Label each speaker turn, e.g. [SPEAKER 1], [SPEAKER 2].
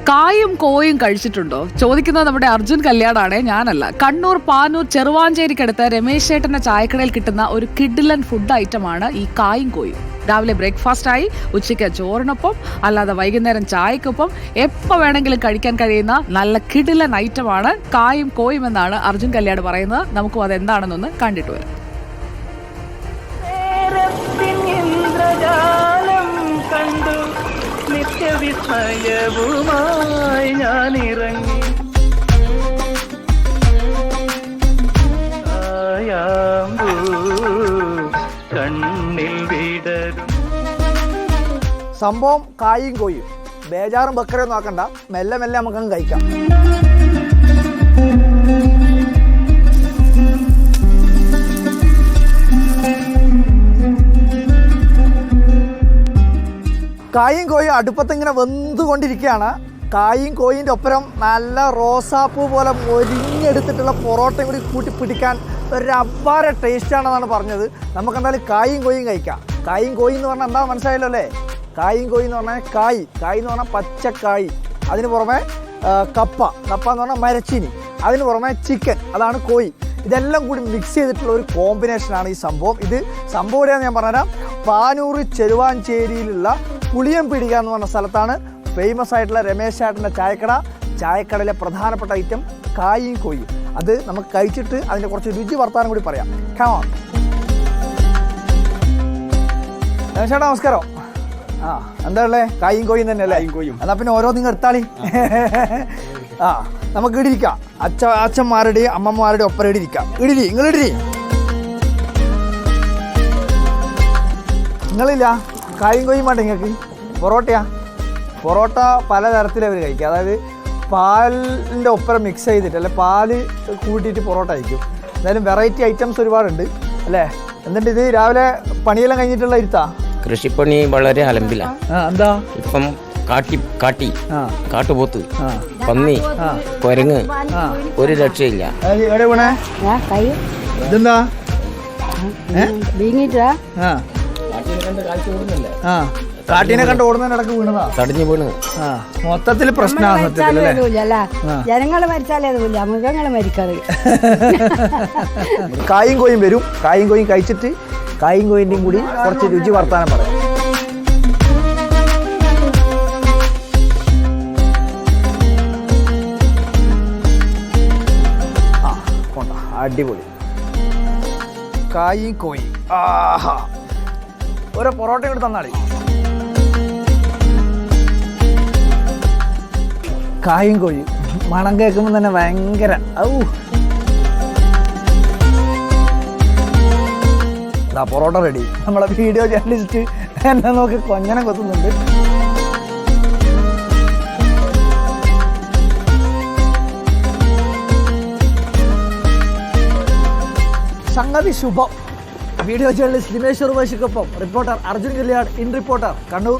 [SPEAKER 1] കായും കോയും കഴിച്ചിട്ടുണ്ടോ? ചോദിക്കുന്നത് നമ്മുടെ അർജുൻ കല്യാണാണേ, ഞാനല്ല. കണ്ണൂർ പാനൂർ ചെറുവാഞ്ചേരിക്കടുത്ത് രമേശ് ചേട്ടന്റെ ചായക്കടയിൽ കിട്ടുന്ന ഒരു കിഡിലൻ ഫുഡ് ഐറ്റമാണ് ഈ കായും കോയും. രാവിലെ ബ്രേക്ക്ഫാസ്റ്റായി, ഉച്ചയ്ക്ക് ചോറിനൊപ്പം, അല്ലാതെ വൈകുന്നേരം ചായക്കൊപ്പം എപ്പോൾ വേണമെങ്കിലും കഴിക്കാൻ കഴിയുന്ന നല്ല കിഡിലൻ ഐറ്റമാണ് കായും കോയും എന്നാണ് അർജുൻ കല്യാട് പറയുന്നത്. നമുക്കും അതെന്താണെന്നൊന്ന് കണ്ടിട്ട് വരാം.
[SPEAKER 2] നിത്യവിസ്മയവുമായി ഞാനിറങ്ങി കണ്ണിൽ വിടരും.
[SPEAKER 3] സംഭവം കായും കോയും, ബേജാറും ബക്കറയും നോക്കണ്ട, മെല്ലെ മെല്ലെ നമുക്കങ്ങ് കഴിക്കാം. കായും കോയും അടുപ്പത്തിങ്ങനെ വെന്തുകൊണ്ടിരിക്കുകയാണ്. കായും കോയിൻ്റെ ഒപ്പരം നല്ല റോസാപ്പൂ പോലെ മൊരിഞ്ഞെടുത്തിട്ടുള്ള പൊറോട്ടയും കൂടി കൂട്ടി പിടിക്കാൻ ഒരു അപാര ടേസ്റ്റാണെന്നാണ് പറഞ്ഞത്. നമുക്കെന്തായാലും കായും കോയും കഴിക്കാം. കായും കോയി എന്ന് പറഞ്ഞാൽ എന്താ മനസ്സിലായല്ലോ അല്ലേ? കായും കോയി എന്ന് പറഞ്ഞാൽ കായ് എന്ന് പറഞ്ഞാൽ പച്ചക്കായ്, അതിന് പുറമെ കപ്പ എന്ന് പറഞ്ഞാൽ മരച്ചീനി, അതിന് പുറമെ ചിക്കൻ, അതാണ് കോയി. ഇതെല്ലാം കൂടി മിക്സ് ചെയ്തിട്ടുള്ള ഒരു കോമ്പിനേഷനാണ് ഈ സംഭവം. ഇത് സംഭവം എവിടെയാണെന്ന് ഞാൻ പറഞ്ഞുതരാം. പാനൂർ ചെറുവാഞ്ചേരിയിലുള്ള പുളിയംപീടിക എന്ന് പറഞ്ഞ സ്ഥലത്താണ് ഫേമസ് ആയിട്ടുള്ള രമേശ് ചേട്ടൻ്റെ ചായക്കടയിലെ പ്രധാനപ്പെട്ട ഐറ്റം കായും കോയും. അത് നമുക്ക് കഴിച്ചിട്ട് അതിൻ്റെ കുറച്ച് രുചി വർത്താനം കൂടി പറയാം. കമോൺ. രമേശ് ചേട്ടാ നമസ്കാരം. എന്താ ഉള്ളേ? കായും കോയും തന്നെ അല്ലേ? എന്നാ പിന്നെ ഓരോ നിങ്ങൾ എടുത്താളി. നമുക്ക് ഇടിരിക്കാം. അച്ഛന്മാരുടെയും അമ്മമാരുടെയും ഒപ്പം ഇടിരിക്കാം. നിങ്ങളിടിരി. നിങ്ങളില്ല കായും കോയും വേണ്ട നിങ്ങൾക്ക്? പൊറോട്ട പലതരത്തിലും അവർ കഴിക്കുക. അതായത് പാലിൻ്റെ ഒപ്പരം മിക്സ് ചെയ്തിട്ട്, അല്ലെ പാല് കൂട്ടിയിട്ട് പൊറോട്ട കഴിക്കും. എന്തായാലും വെറൈറ്റി ഐറ്റംസ് ഒരുപാടുണ്ട് അല്ലേ? എന്നിട്ട് ഇത് രാവിലെ പണിയെല്ലാം കഴിഞ്ഞിട്ടുള്ള ഇരുത്താ?
[SPEAKER 4] കൃഷിപ്പണി വളരെ അലമ്പിലാണ്.
[SPEAKER 3] എന്താ
[SPEAKER 4] ഇപ്പം കാട്ടുപോത്ത്, പന്നി, കുരങ്ങ്, ഒരു രക്ഷയില്ല.
[SPEAKER 3] എവിടെ പോണേ? ഇതെന്താ? കാട്ടിനെ കണ്ട് ഓടുന്നതിനിടക്ക് വീണതാ,
[SPEAKER 4] തടഞ്ഞു വീണ്.
[SPEAKER 3] മൊത്തത്തിൽ പ്രശ്നമാണ്.
[SPEAKER 5] ജനങ്ങള് മരിച്ചാലേ മൃഗങ്ങള് മരിക്കാറ്.
[SPEAKER 3] കായും കോയും വരും. കായും കോയും കഴിച്ചിട്ട് കായും കോയിന്റെയും കൂടി കുറച്ച് രുചി വർത്താനം പറയാം. അടിപൊളി കായും കോയും. ഓരോ പൊറോട്ടയും കൂടി തന്നാളി. കായും കോയും മണം കേൾക്കുമ്പോൾ തന്നെ ഭയങ്കര പൊറോട്ട റെഡി. നമ്മളെ വീഡിയോ ജേർണലിസ്റ്റ് എന്നെ നോക്കി കൊഞ്ഞനം കൊത്തുന്നുണ്ട്. സംഗതി ശുഭം. വീഡിയോ ജേർണലിസ്റ്റ് ദിനേശ് ഉർവശിക്കൊപ്പം reporter Arjun Kalyat, in reporter Kannur.